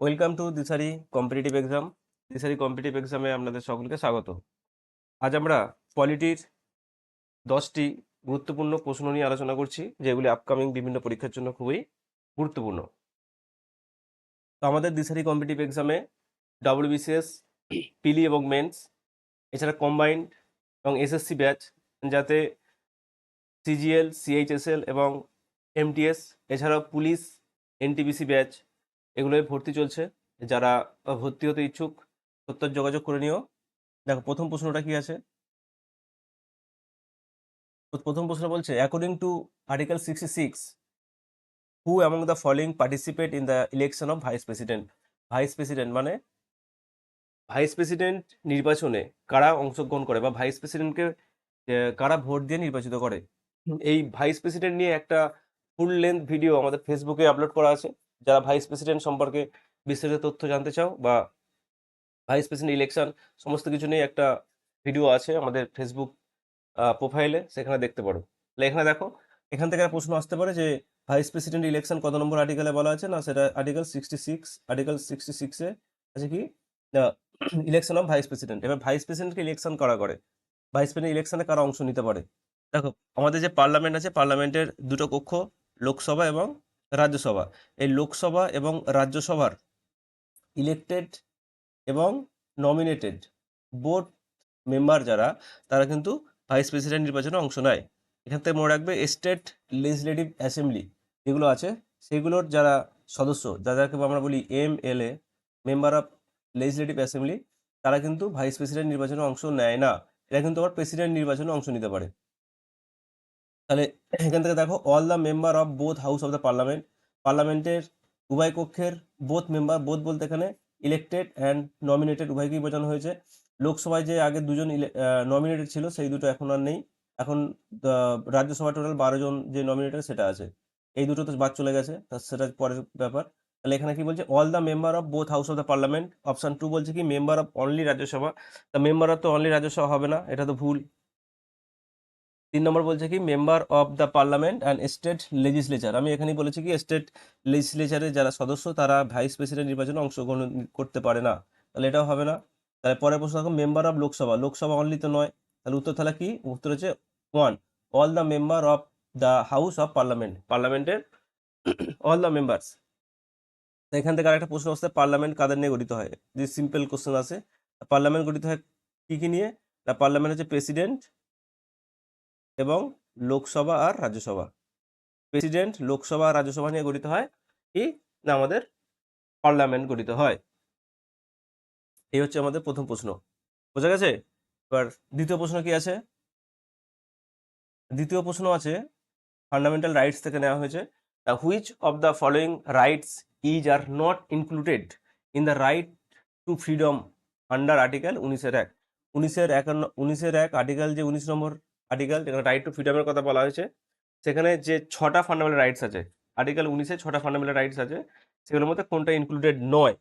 Welcome to Dishari competitive exam. Dishari competitive এক্সামে আপনাদের সকলকে স্বাগত। আজ আমরা পলিটির 10টি গুরুত্বপূর্ণ প্রশ্ন নিয়ে আলোচনা করছি, যেগুলি আপকামিং বিভিন্ন পরীক্ষার জন্য খুবই গুরুত্বপূর্ণ। তো আমাদের দিশারি কম্পিটিটিভ এক্সামে ডব্লিউবিসিএস, পিলি এবং মেন্স, এছাড়া কম্বাইন্ড এবং এসএসসি ব্যাচ, যাতে সিজিএল, সিএইচএসএল এবং এমটিএস, এছাড়াও পুলিশ, এনটিপিসি ব্যাচ, এগুলোয় ভর্তি চলছে। যারা ভর্তি হতে ইচ্ছুক সত্তর যোগাযোগ করে নিও। দেখো প্রথম প্রশ্নটা কি আছে। প্রথম প্রশ্ন বলছে, according to article 66, who among the following participate in the election of vice president. Vice president মানে ভাইস প্রেসিডেন্ট নির্বাচনে কারা অংশগ্রহণ করে বা ভাইস প্রেসিডেন্টকে কারা ভোট দিয়ে নির্বাচিত করে। এই ভাইস প্রেসিডেন্ট নিয়ে একটা ফুল লেন্থ ভিডিও আমাদের ফেসবুকে আপলোড করা আছে। যারা ভাইস প্রেসিডেন্ট সম্পর্কে বিস্তারিত তথ্য জানতে চাও বা ভাইস প্রেসিডেন্ট ইলেকশন সমস্ত কিছু নিয়ে একটা ভিডিও আছে আমাদের ফেসবুক প্রোফাইলে, সেখানে দেখতে পারো। তাহলে এখানে দেখো, এখান থেকে একটা প্রশ্ন আসতে পারে যে ভাইস প্রেসিডেন্ট ইলেকশন কত নম্বর আর্টিকেলে বলা আছে। না, সেটা আর্টিকেল 66। আর্টিকেল 66-এ আছে কি, ইলেকশন অফ ভাইস প্রেসিডেন্ট। এবার ভাইস প্রেসিডেন্টকে ইলেকশন কারা করে, ভাইস প্রেসিডেন্ট ইলেকশনে কারা অংশ নিতে পারে। দেখো, আমাদের যে পার্লামেন্ট আছে, পার্লামেন্টের দুটো কক্ষ, লোকসভা এবং রাজ্যসভা। এই লোকসভা এবং রাজ্যসভার ইলেক্টেড এবং নমিনেটেড বোর্ড মেম্বার যারা, তারা কিন্তু ভাইস প্রেসিডেন্ট নির্বাচনে অংশ নেয়। এখান থেকে মনে রাখবে, স্টেট লেজিসলেটিভ অ্যাসেম্বলি যেগুলো আছে, সেগুলোর যারা সদস্য, যাদেরকে আমরা বলি MLA, member of legislative assembly, তারা কিন্তু ভাইস প্রেসিডেন্ট নির্বাচনে অংশ নেয় না। এরা কিন্তু আবার প্রেসিডেন্ট নির্বাচনে অংশ নিতে পারে। তাহলে এখান থেকে দেখো, all the member of both house of the parliament, পার্লামেন্টের উভয় কক্ষের বোথ মেম্বার, বোথ বলতে এখানে ইলেক্টেড অ্যান্ড নমিনেটেড উভয়কেই বোঝানো হয়েছে। লোকসভায় যে আগে দুজন নমিনেটেড ছিল, সেই দুটো এখন আর নেই। এখন রাজ্যসভা টোটাল 12 জন যে নমিনেটেড সেটা আছে। এই দুটো তো বাদ চলে গেছে, সেটা পরের ব্যাপার। তাহলে এখানে কি বলছে, all the member of both house of the parliament. Option 2 বলছে কি, মেম্বার অফ অনলি রাজ্যসভা। তা মেম্বার অফ তো অনলি রাজ্যসভা হবে না, এটা তো ভুল। 3 নম্বর বলছে কি, member of the parliament and state legislature. আমি এখানেই বলেছি কি, স্টেট লেজিসলেচারের যারা সদস্য, তারা ভাইস প্রেসিডেন্ট নির্বাচনে অংশগ্রহণ করতে পারে না। তাহলে এটাও হবে না। তাহলে পরের প্রশ্ন দেখো, member of Lok Sabha, Lok Sabha only তো নয়। তাহলে উত্তর তাহলে কি, উত্তর হচ্ছে 1, all the member of the house of parliament, পার্লামেন্টের অল দ্য মেম্বার্স। এখান থেকে আরেকটা প্রশ্ন আসছে, পার্লামেন্ট কাদের নিয়ে গঠিত হয়। যে সিম্পল কোশ্চেন আছে, পার্লামেন্ট গঠিত হয় কি কি নিয়ে। পার্লামেন্ট হচ্ছে প্রেসিডেন্ট এবং লোকসভা আর রাজ্যসভা। প্রেসিডেন্ট, লোকসভা আর রাজ্যসভা নিয়ে গঠিত হয় কি না, আমাদের পার্লামেন্ট গঠিত হয়। এই হচ্ছে আমাদের প্রথম প্রশ্ন, বোঝা গেছে। এবার দ্বিতীয় প্রশ্ন কি আছে। দ্বিতীয় প্রশ্ন আছে ফান্ডামেন্টাল রাইটস থেকে নেওয়া হয়েছে। Which of the following rights is are not included in the right two freedom under article 19-1। 19-1 article, যে 19 নম্বর আর্টিকেল, যেখানে রাইট টু ফ্রিডমের কথা বলা হয়েছে, সেখানে যে 6টা ফান্ডামেন্টাল রাইটস আছে, আর্টিকেল 19-এ 6টা ফান্ডামেন্টাল রাইটস আছে, সেগুলোর মধ্যে কোনটা ইনক্লুডেড নয়,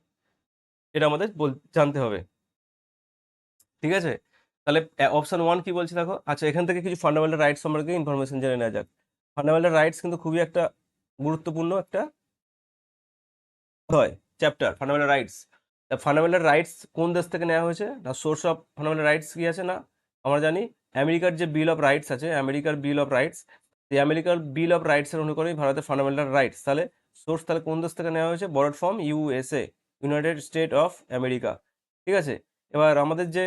এটা আমাদের জানতে হবে। ঠিক আছে, তাহলে অপশন 1 কি বলছে দেখো। আচ্ছা, এখান থেকে কিছু ফান্ডামেন্টাল রাইটস সম্পর্কে ইনফরমেশন জেনে নেওয়া যাক। ফান্ডামেন্টাল রাইটস কিন্তু খুবই একটা গুরুত্বপূর্ণ একটা হয় chapter, fundamental rights. Fundamental rights কোন দেশ থেকে নেওয়া হয়েছে না, সোর্স অফ ফান্ডামেন্টাল রাইটস কি আছে না, আমরা জানি আমেরিকার যে বিল অফ রাইটস আছে, আমেরিকার বিল অফ রাইটস, এই আমেরিকার বিল অফ রাইটসের অনুকরণেই ভারতের ফান্ডামেন্টাল রাইটস। তাহলে সোর্স তাহলে কোন দেশ থেকে নেওয়া হয়েছে, বরড from USA, United state of America. ঠিক আছে, এবার আমাদের যে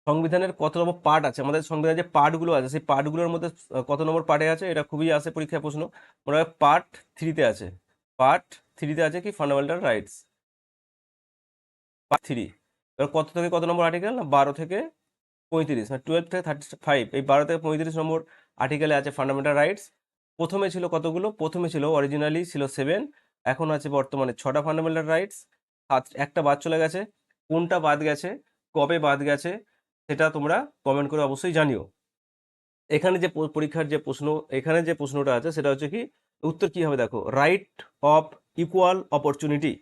সংবিধানের কত নম্বর পার্ট আছে, আমাদের সংবিধানের যে পার্টগুলো আছে, সেই পার্টগুলোর মধ্যে কত নম্বর পার্টে আছে, এটা খুবই আসে পরীক্ষায় প্রশ্ন। মনে হয় পার্ট 3-তে আছে। পার্ট 3-তে আছে কি, ফান্ডামেন্টাল রাইটস, পার্ট 3। এবার কত থেকে কত নম্বর আর্টিকেল না, 12 থেকে 35, মানে 12 থেকে 35, এই 12 থেকে 35 নম্বর আর্টিকেলে আছে ফান্ডামেন্টাল রাইটস। প্রথমে ছিল কতগুলো, প্রথমে ছিল অরিজিনালি ছিল 7, এখন আছে বর্তমানে 6টা ফান্ডামেন্টাল রাইটস। একটা বাদ চলে গেছে, কোনটা বাদ গেছে, কবে বাদ গেছে, সেটা তোমরা কমেন্ট করে অবশ্যই জানিও। এখানে যে পরীক্ষার যে প্রশ্ন, এখানে যে প্রশ্নটা আছে সেটা হচ্ছে কি, উত্তর কি হবে দেখো, right of equal opportunity,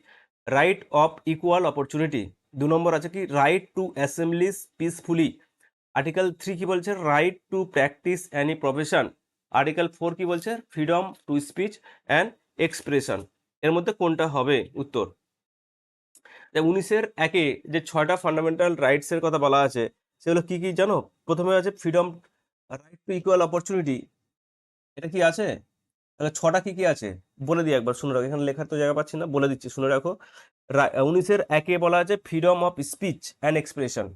right of equal opportunity. 2 নম্বর আছে কি, right to assemblies peacefully. Article 3 কি বলছে, right to practice any profession. Article 4 কি বলছে, freedom to speech and expression. এর মধ্যে কোনটা হবে উত্তর? 19-এ যে 6টা ফান্ডামেন্টাল রাইটস এর কথা বলা আছে সেগুলো কি কি জানো? প্রথমে আছে freedom, right two equal opportunity, এটা কি আছে? তাহলে 6টা কি কি আছে বলে দিই একবার, শুনে রাখো, এখানে লেখার তো জায়গা পাচ্ছি না, বলে দিচ্ছি শুনে রাখো। 19-এ বলা আছে freedom of speech and expression,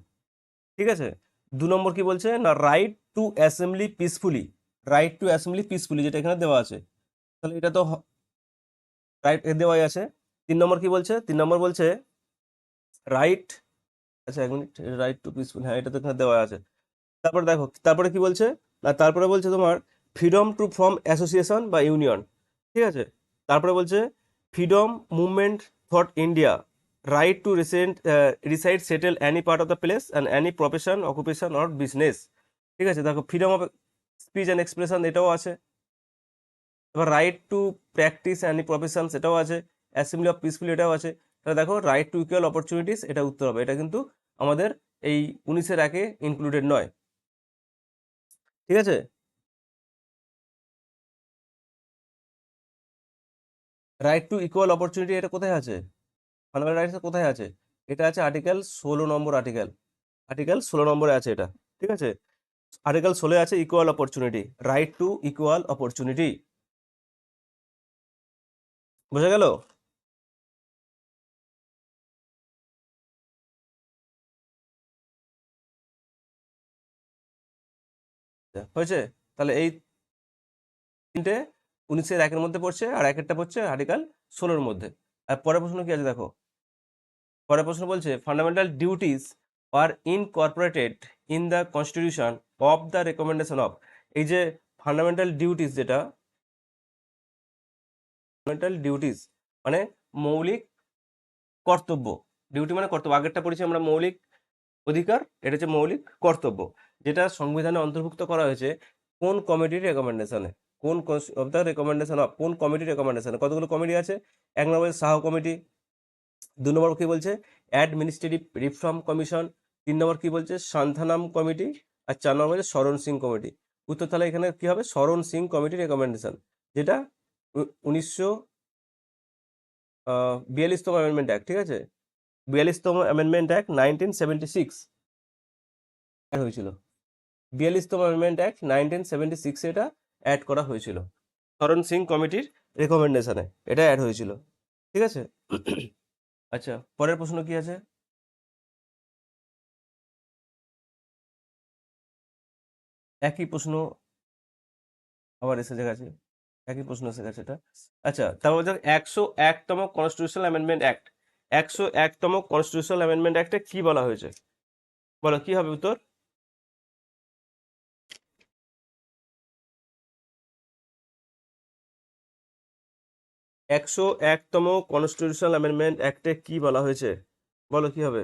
ঠিক আছে। 2 নম্বর কি বলছে না, right two assembly peacefully, right two assembly peacefully যেটা এখানে দেওয়া আছে, তাহলে এটা তো রাইট দেওয়াই আছে। 3 নম্বর কি বলছে? 3 নম্বর বলছে রাইট, আচ্ছা 1 মিনিট, রাইট টু পিসফুল, হ্যাঁ এটা তো এখানে দেওয়া আছে। তারপরে দেখো তারপরে কি বলছে না, তারপরে বলছে তোমার ফ্রিডম টু ফর্ম অ্যাসোসিয়েশন বা ইউনিয়ন, ঠিক আছে। তারপরে বলছে freedom movement for India, right to reside settle any part of the place and any profession occupation or business, ঠিক আছে। দেখো freedom of speech and expression এটাও আছে, এবার right to practice any profession এটাও আছে, অ্যাসেম্বলি অফ পিসফুল এটাও আছে। তাহলে দেখো রাইট টু ইকুয়াল অপরচুনিটিস এটা উত্তর হবে, এটা কিন্তু আমাদের এই 19-এ ইনক্লুডেড নয়, ঠিক আছে। রাইট টু ইকুয়াল অপরচুনিটি এটা কোথায় আছে? ফান্ডামেন্টাল রাইটস কোথায় আছে? এটা আছে আর্টিকেল 16 নম্বর, আর্টিকেল আর্টিকেল 16 নম্বরে আছে এটা, ঠিক আছে। আর্টিকেল 16 আছে equal opportunity, right two equal opportunity, বোঝা গেল? হয়েছে? তাহলে এই 3টে 19-এর মধ্যে পড়ছে, আর একেরটা পড়ছে আর্টিকেল 16-র মধ্যে। আর পরের প্রশ্ন কি আছে দেখো, পরের প্রশ্ন বলছে fundamental duties are incorporated in the constitution of the recommendation of, এই যে ফান্ডামেন্টাল ডিউটিস, যেটা ফান্ডামেন্টাল ডিউটিস মানে মৌলিক কর্তব্য, ডিউটি মানে কর্তব্য, আগেরটা পড়েছি আমরা মৌলিক অধিকার, এটা হচ্ছে মৌলিক কর্তব্য, যেটা সংবিধানে অন্তর্ভুক্ত করা হয়েছে কোন কমিটির রেকমেন্ডেশনে, কোন অফ দ্য রেকমেন্ডেশন অফ, কোন কমিটির রেকমেন্ডেশনে, কতগুলো কমিটি আছে? 1 নম্বর সাহ কমিটি, 2 নম্বর কি বলছে অ্যাডমিনিস্ট্রেটিভ রিফর্ম কমিশন, 3 নম্বর কি বলছে সান্থানাম কমিটি, আর 4 নম্বর বলছে শরণ সিং কমিটি। উত্তর তাহলে এখানে কি হবে? শরণ সিং কমিটির রেকমেন্ডেশন, যেটা 1942তম অ্যামেন্ডমেন্ট অ্যাক্ট, ঠিক আছে, 42তম অ্যামেন্ডমেন্ট অ্যাক্ট 1976 অ্যাড হয়েছিল, 42তম অ্যামেন্ডমেন্ট অ্যাক্ট 1976 এটা অ্যাড করা হয়েছিল, শরণ সিং কমিটির রেকমেন্ডেশনে এটা অ্যাড হয়েছিল, ঠিক আছে। আচ্ছা পরের প্রশ্ন কি আছে? একই প্রশ্ন আবার এসে গেছে, একই প্রশ্ন এসে গেছে এটা। আচ্ছা তারপর দেখো 101তম কনস্টিটিউশনাল অ্যামেন্ডমেন্ট অ্যাক্ট, 101তম কনস্টিটিউশনাল অ্যামেন্ডমেন্ট অ্যাক্টে কি বলা হয়েছে? বলো কি হবে উত্তর? 101তম কনস্টিটিউশনাল অ্যামেন্ডমেন্ট অ্যাক্টে কি বলা হয়েছে? বলো কি হবে?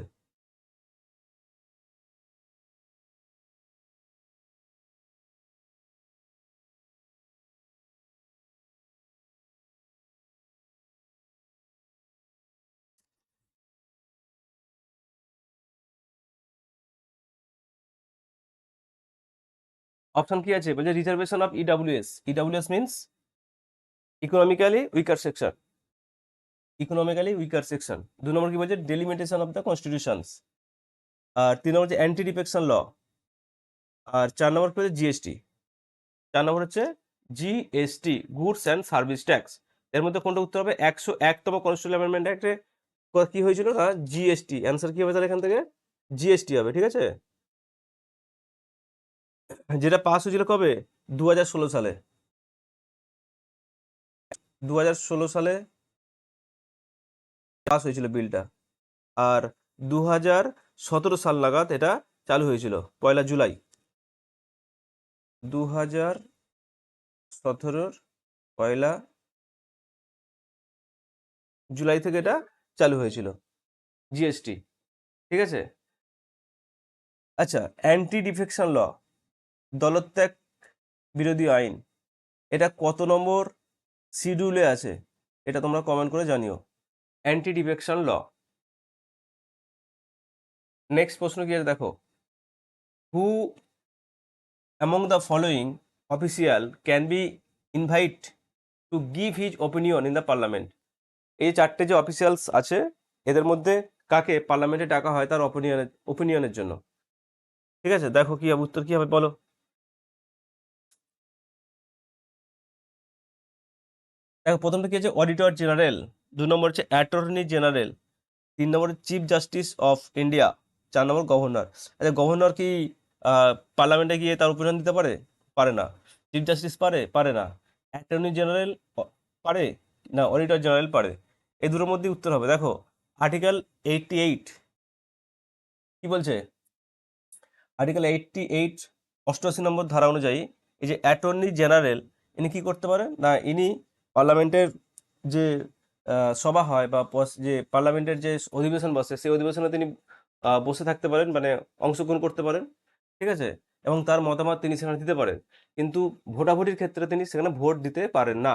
অপশন কি আছে? বলছে reservation of EWS, EWS means economically weaker section, economically weaker section. 2 নম্বর কি বলছে ডেলিমিটেশন অফ দ্য কনস্টিটিউশনস, আর 3 নম্বর হচ্ছে অ্যান্টি ডিফেকশন ল, আর 4 নম্বর কি হচ্ছে জিএসটি, 4 নম্বর হচ্ছে GST goods and service tax. এর মধ্যে কোনটা উত্তর হবে? 101তম কনস্টিটিউশনাল অ্যামেন্ডমেন্ট অ্যাক্টে কি হয়েছিল না জিএসটি, অ্যান্সার কি হবে তাহলে এখান থেকে? জিএসটি হবে, ঠিক আছে, যেটা পাস হয়েছিল কবে? 2016 সালে, 2016 সালে পাস হয়েছিল বিলটা, আর 2017 সাল নাগাদ এটা চালু হয়েছিল, 1 জুলাই 2017, 1 জুলাই থেকে এটা চালু হয়েছিল জিএসটি, ঠিক আছে। আচ্ছা অ্যান্টি ডিফেকশন ল, দলত্যাগ বিরোধী আইন, এটা কত নম্বর শিডিউলে আছে? এটা তোমরা কমেন্ট করে জানিও। Anti defection law. নেক্সট প্রশ্ন কি আছে দেখো, হু among the following official can be invite to give his opinion in the parliament, এই চারটে যে অফিসিয়ালস আছে এদের মধ্যে কাকে পার্লামেন্টে ডাকা হয় তার ওপিনিয়নের জন্য। ঠিক আছে, দেখো কি হবে, উত্তর কি হবে বলো। দেখো প্রথমটা কি আছে, অডিটর জেনারেল। 2 নম্বর হচ্ছে attorney general. 3 number chief justice of India. 4 number governor. আচ্ছা, গভর্নর কি পার্লামেন্টে গিয়ে তার ওপিনিয়ন দিতে পারে? পারে না। চিফ জাস্টিস পারে? পারে না। অ্যাটর্নি জেনারেল পারে? না। অডিটর জেনারেল পারে। এই দুটোর মধ্যে উত্তর হবে। দেখো আর্টিকেল 88 কি বলছে, আর্টিকেল 88 88 নম্বর ধারা অনুযায়ী এই যে অ্যাটর্নি জেনারেল, ইনি কি করতে পারেন না, ইনি পার্লামেন্টের যে সভা হয় বা যে পার্লামেন্টের যে অধিবেশন বসে সেই অধিবেশনে তিনি বসে থাকতে পারেন, মানে অংশগ্রহণ করতে পারেন। ঠিক আছে, এবং তার মতামত তিনি সেখানে দিতে পারেন, কিন্তু ভোটাভুটির ক্ষেত্রে তিনি সেখানে ভোট দিতে পারেন না।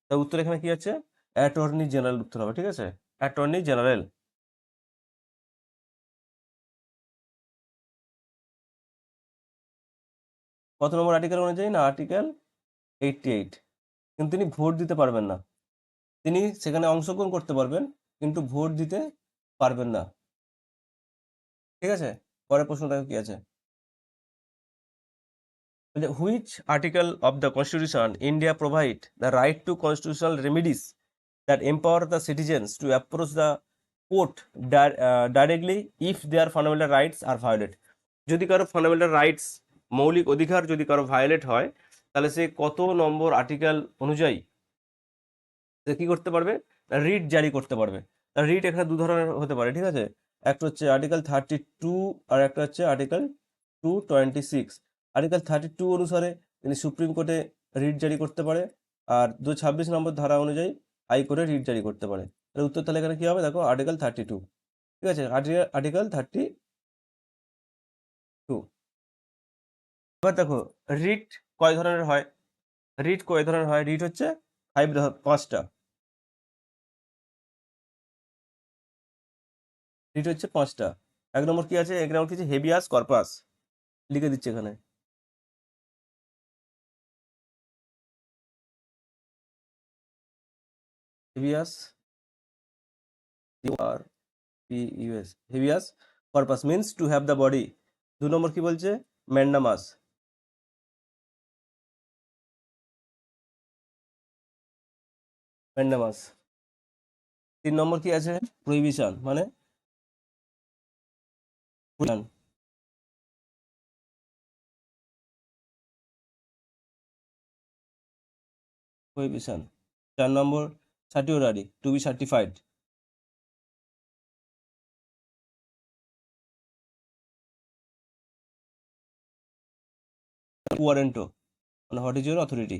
তার উত্তর এখানে কি আছে, অ্যাটর্নি জেনারেল উত্তর হবে। ঠিক আছে, অ্যাটর্নি জেনারেল। কত নম্বর আর্টিকেল অনুযায়ী, না আর্টিকেল 88। কিন্তু তিনি ভোট দিতে পারবেন না। তিনি সেখানে অংশগ্রহণ করতে পারবেন কিন্তু ভোট দিতে পারবেন না। ঠিক আছে, পরের প্রশ্ন দেখো কি আছে। Which article of the constitution India provide the right to constitutional remedies that empower the citizens to approach the court directly if their fundamental rights are violate. যদি কারো ফান্ডামেন্টাল রাইটস, মৌলিক অধিকার যদি কারো ভায়োলেট হয়, তাহলে সে কত নম্বর আর্টিকেল অনুযায়ী সে কি করতে পারবে, রিট জারি করতে পারবে। রিট এখানে দু ধরনের হতে পারে। ঠিক আছে, একটা হচ্ছে আর্টিকেল 32 আর একটা হচ্ছে আর্টিকেল 226। আর্টিকেল 32 অনুসারে তিনি সুপ্রিম কোর্টে রিট জারি করতে পারে, আর 226 নম্বর ধারা অনুযায়ী হাইকোর্টে রিট জারি করতে পারে। তাহলে উত্তর তাহলে এখানে কি হবে, দেখো আর্টিকেল 32। ঠিক আছে, আর্টিকেল 32। এবার দেখো রিট কয় ধরনের হয়, রিট কয় ধরনের হয়, রিট হচ্ছে 5টা। রিট হচ্ছে 5টা। 1 নম্বর কি আছে, 1 নম্বর কি আছে, হেবিয়াস কর্পাস। লিখে দিচ্ছে এখানে। হেবিয়াস, আর পি ইউএস, habeas corpus means to have the body. 2 নম্বর কি বলছে, ম্যান্ডামাস। ম্যান্ডামাস। 3 নম্বর কি আছে, প্রহিবিশন, মানে প্রহিবিশন। 4 নম্বর certiorari, to be certified. Warranto, মানে হোয়াট ইজ ইউর অথরিটি।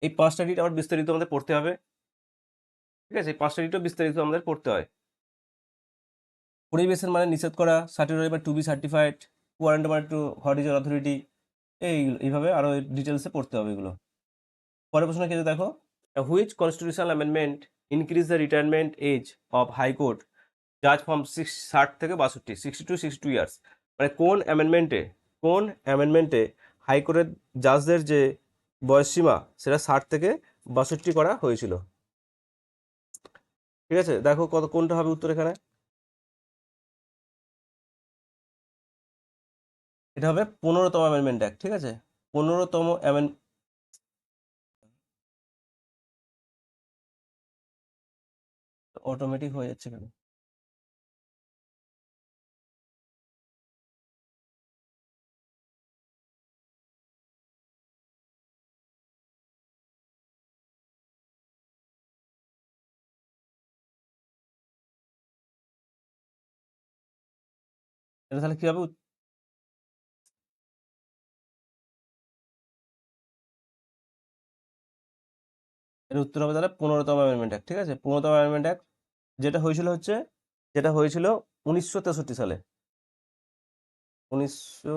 এই 5টা রিট আবার বিস্তারিত আমাদের পড়তে হবে। ঠিক আছে, এই 5টা রিটও বিস্তারিত আমাদের পড়তে হয়। পরিবেশের মানে নিষেধ করা, সার্টিওরারি বা টু বি সার্টিফাইড, ওয়ারেন্টো মানে to what is your authority. এইভাবে আরো ডিটেলসে পড়তে হবে এগুলো। পরের প্রশ্ন কি আছে দেখো, which constitutional amendment increase the retirement age of high court জাজ ফ্রম 60 থেকে 62, 62 ইয়ার্স। মানে কোন অ্যামেন্ডমেন্টে হাইকোর্টের জাজদের যে বয়সসীমা সেটা 60 থেকে 62 করা হয়েছিল। ঠিক আছে, দেখো কোনটা হবে উত্তর এখানে। এটা হবে 15তম অ্যামেন্ডমেন্ট অ্যাক্ট। ঠিক আছে, 15তম অ্যামেন্ড, অটোমেটিক হয়ে যাচ্ছে কেন? এটা তাহলে কি হবে, এর উত্তর হবে তাহলে 15তম অ্যামেন্ডমেন্ট অ্যাক্ট। ঠিক আছে, 15তম অ্যামেন্ডমেন্ট অ্যাক্ট যেটা হয়েছিল 1963 সালে। 1900